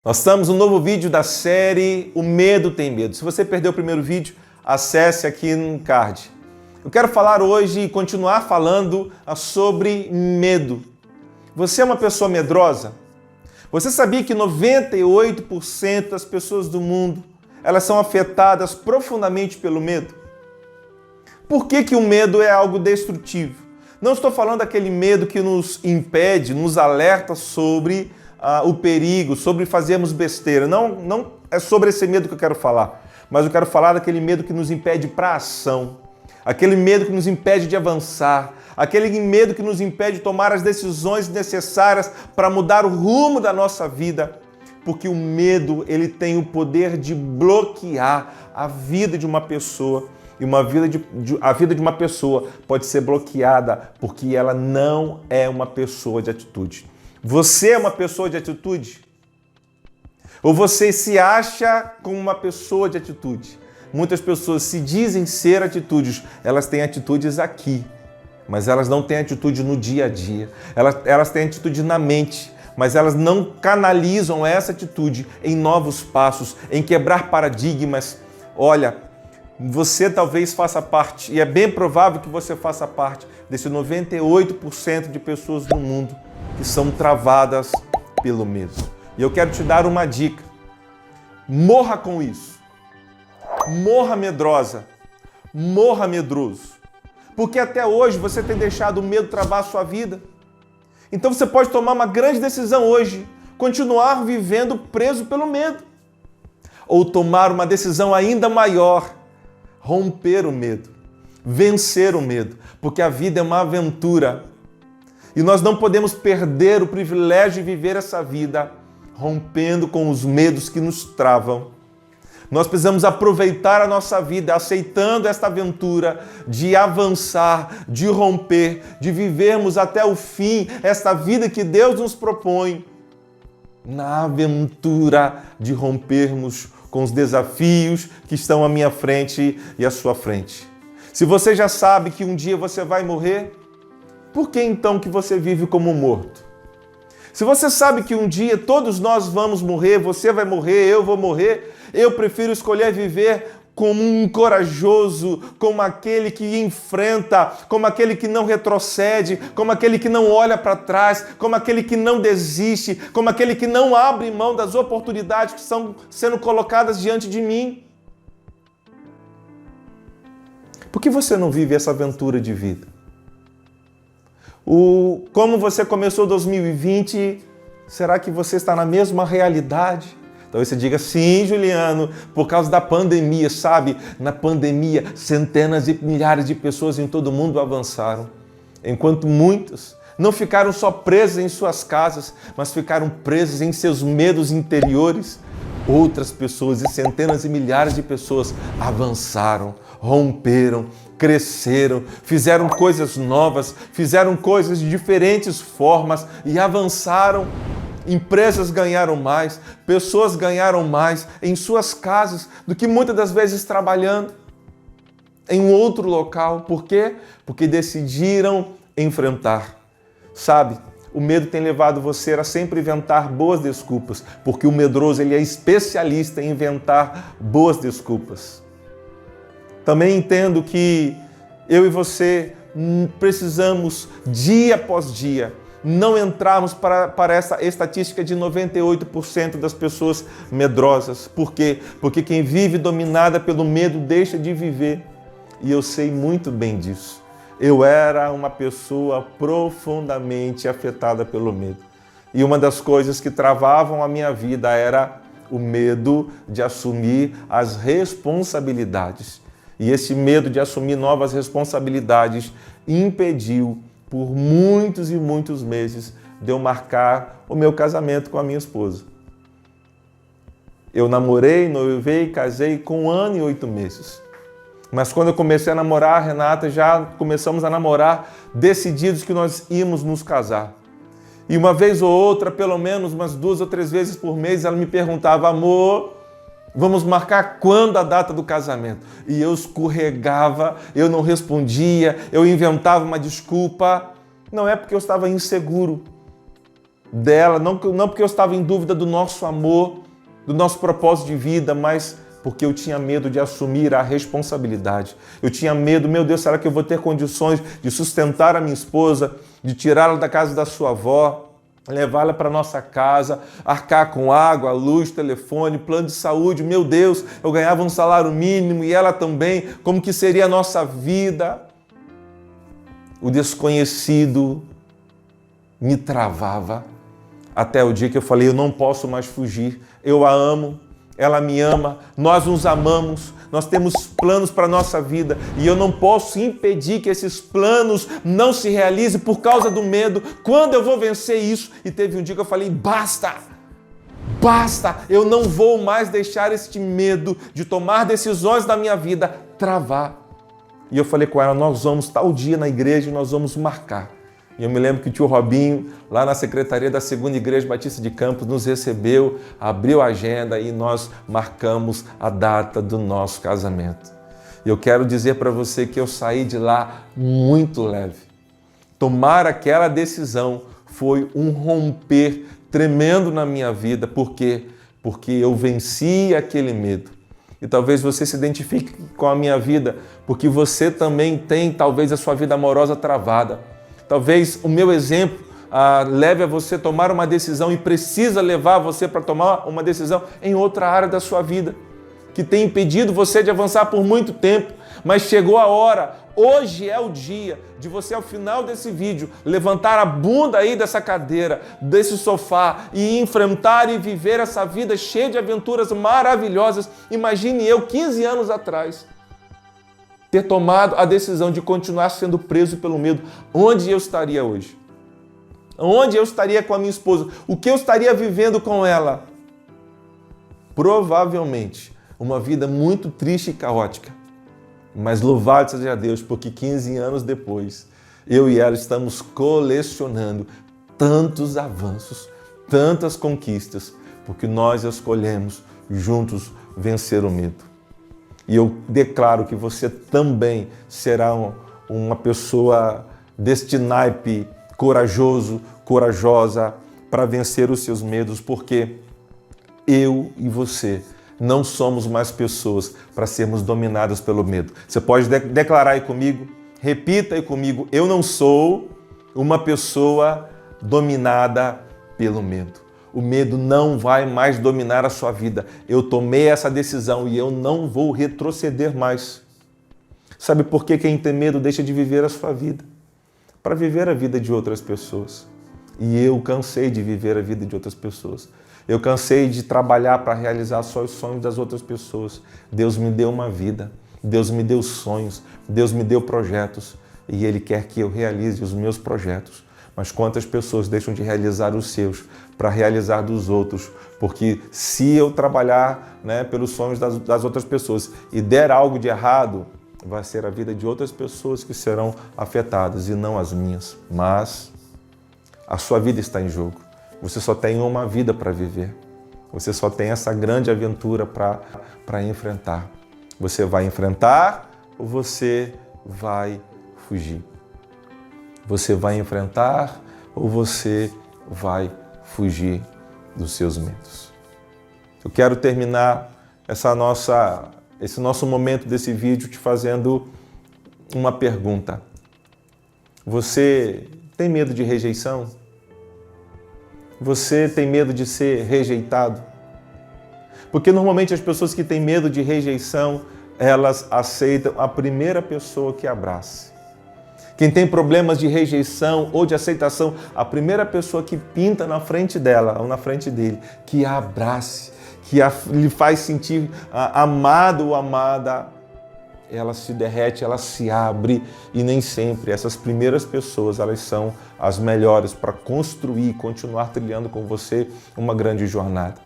Nós estamos no novo vídeo da série O Medo Tem Medo. Se você perdeu o primeiro vídeo, acesse aqui no card. Eu quero falar hoje e continuar falando sobre medo. Você é uma pessoa medrosa? Você sabia que 98% das pessoas do mundo, elas são afetadas profundamente pelo medo? Por que o medo é algo destrutivo? Não estou falando daquele medo que nos impede, nos alerta sobre o perigo, sobre fazermos besteira. Não é sobre esse medo que eu quero falar, mas eu quero falar daquele medo que nos impede para a ação, aquele medo que nos impede de avançar, aquele medo que nos impede de tomar as decisões necessárias para mudar o rumo da nossa vida, porque o medo ele tem o poder de bloquear a vida de uma pessoa. E a vida de uma pessoa pode ser bloqueada porque ela não é uma pessoa de atitude. Você é uma pessoa de atitude? Ou você se acha como uma pessoa de atitude? Muitas pessoas se dizem ser atitudes, elas têm atitudes aqui, mas elas não têm atitude no dia a dia. Elas têm atitude na mente, mas elas não canalizam essa atitude em novos passos, em quebrar paradigmas. Olha, você talvez faça parte, e é bem provável que você faça parte desse 98% de pessoas no mundo que são travadas pelo medo. E eu quero te dar uma dica. Morra com isso. Morra medrosa. Morra medroso. Porque até hoje você tem deixado o medo travar a sua vida. Então você pode tomar uma grande decisão hoje, continuar vivendo preso pelo medo. Ou tomar uma decisão ainda maior, romper o medo, vencer o medo, porque a vida é uma aventura. E nós não podemos perder o privilégio de viver essa vida rompendo com os medos que nos travam. Nós precisamos aproveitar a nossa vida aceitando esta aventura de avançar, de romper, de vivermos até o fim esta vida que Deus nos propõe, na aventura de rompermos com os desafios que estão à minha frente e à sua frente. Se você já sabe que um dia você vai morrer, por que então que você vive como morto? Se você sabe que um dia todos nós vamos morrer, você vai morrer, eu vou morrer, eu prefiro escolher viver como um corajoso, como aquele que enfrenta, como aquele que não retrocede, como aquele que não olha para trás, como aquele que não desiste, como aquele que não abre mão das oportunidades que estão sendo colocadas diante de mim. Por que você não vive essa aventura de vida? Como você começou 2020, será que você está na mesma realidade? Talvez você diga, sim, Juliano, por causa da pandemia, sabe? Na pandemia, centenas e milhares de pessoas em todo o mundo avançaram, enquanto muitos não ficaram só presos em suas casas, mas ficaram presos em seus medos interiores. Outras pessoas e centenas e milhares de pessoas avançaram, romperam, cresceram, fizeram coisas novas, fizeram coisas de diferentes formas e avançaram. Empresas ganharam mais, pessoas ganharam mais em suas casas do que muitas das vezes trabalhando em um outro local. Por quê? Porque decidiram enfrentar. Sabe, o medo tem levado você a sempre inventar boas desculpas, porque o medroso ele é especialista em inventar boas desculpas. Também entendo que eu e você precisamos, dia após dia, não entrarmos para essa estatística de 98% das pessoas medrosas. Por quê? Porque quem vive dominada pelo medo deixa de viver. E eu sei muito bem disso. Eu era uma pessoa profundamente afetada pelo medo. E uma das coisas que travavam a minha vida era o medo de assumir as responsabilidades. E esse medo de assumir novas responsabilidades impediu, por muitos e muitos meses, de eu marcar o meu casamento com a minha esposa. Eu namorei, noivei, casei com 1 ano e 8 meses. Mas quando eu comecei a namorar a Renata, já começamos a namorar decididos que nós íamos nos casar. E uma vez ou outra, pelo menos umas 2 ou 3 vezes por mês, ela me perguntava, amor, vamos marcar quando a data do casamento? E eu escorregava, eu não respondia, eu inventava uma desculpa. Não é porque eu estava inseguro, dela, não porque eu estava em dúvida do nosso amor, do nosso propósito de vida, mas porque eu tinha medo de assumir a responsabilidade. Eu tinha medo, meu Deus, será que eu vou ter condições de sustentar a minha esposa, de tirá-la da casa da sua avó, levá-la para nossa casa, arcar com água, luz, telefone, plano de saúde? Meu Deus, eu ganhava um salário mínimo e ela também, como que seria a nossa vida? O desconhecido me travava até o dia que eu falei, eu não posso mais fugir, eu a amo, ela me ama, nós nos amamos, nós temos planos para a nossa vida e eu não posso impedir que esses planos não se realizem por causa do medo. Quando eu vou vencer isso? E teve um dia que eu falei, basta, eu não vou mais deixar este medo de tomar decisões da minha vida travar. E eu falei com ela, nós vamos tal dia na igreja e nós vamos marcar. E eu me lembro que o tio Robinho, lá na secretaria da 2ª Igreja Batista de Campos, nos recebeu, abriu a agenda e nós marcamos a data do nosso casamento. E eu quero dizer para você que eu saí de lá muito leve. Tomar aquela decisão foi um romper tremendo na minha vida. Por quê? Porque eu venci aquele medo. E talvez você se identifique com a minha vida, porque você também tem talvez a sua vida amorosa travada. Talvez o meu exemplo leve a você a tomar uma decisão e precisa levar você para tomar uma decisão em outra área da sua vida, que tem impedido você de avançar por muito tempo, mas chegou a hora. Hoje é o dia de você, ao final desse vídeo, levantar a bunda aí dessa cadeira, desse sofá e enfrentar e viver essa vida cheia de aventuras maravilhosas. Imagine eu, 15 anos atrás, ter tomado a decisão de continuar sendo preso pelo medo. Onde eu estaria hoje? Onde eu estaria com a minha esposa? O que eu estaria vivendo com ela? Provavelmente uma vida muito triste e caótica. Mas louvado seja Deus, porque 15 anos depois, eu e ela estamos colecionando tantos avanços, tantas conquistas, porque nós escolhemos juntos vencer o medo. E eu declaro que você também será uma pessoa deste naipe corajoso, corajosa para vencer os seus medos, porque eu e você não somos mais pessoas para sermos dominadas pelo medo. Você pode declarar aí comigo, repita aí comigo, eu não sou uma pessoa dominada pelo medo. O medo não vai mais dominar a sua vida. Eu tomei essa decisão e eu não vou retroceder mais. Sabe por que quem tem medo deixa de viver a sua vida? Para viver a vida de outras pessoas. E eu cansei de viver a vida de outras pessoas. Eu cansei de trabalhar para realizar só os sonhos das outras pessoas. Deus me deu uma vida. Deus me deu sonhos. Deus me deu projetos. E Ele quer que eu realize os meus projetos. Mas quantas pessoas deixam de realizar os seus para realizar dos outros? Porque se eu trabalhar, pelos sonhos das outras pessoas e der algo de errado, vai ser a vida de outras pessoas que serão afetadas e não as minhas. Mas a sua vida está em jogo. Você só tem uma vida para viver. Você só tem essa grande aventura para enfrentar. Você vai enfrentar ou você vai fugir? Você vai enfrentar ou você vai fugir dos seus medos? Eu quero terminar esse nosso momento desse vídeo te fazendo uma pergunta. Você tem medo de rejeição? Você tem medo de ser rejeitado? Porque normalmente as pessoas que têm medo de rejeição, elas aceitam a primeira pessoa que abrace. Quem tem problemas de rejeição ou de aceitação, a primeira pessoa que pinta na frente dela ou na frente dele, que a abrace, que lhe faz sentir amado ou amada, ela se derrete, ela se abre, e nem sempre essas primeiras pessoas elas são as melhores para construir, continuar trilhando com você uma grande jornada.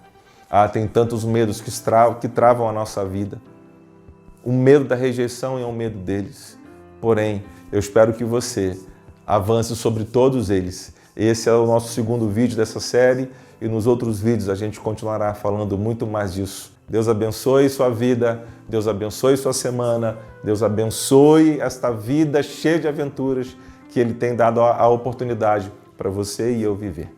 Tem tantos medos que travam a nossa vida. O medo da rejeição é um medo deles. Porém, eu espero que você avance sobre todos eles. Esse é o nosso segundo vídeo dessa série e nos outros vídeos a gente continuará falando muito mais disso. Deus abençoe sua vida, Deus abençoe sua semana, Deus abençoe esta vida cheia de aventuras que Ele tem dado a oportunidade para você e eu viver.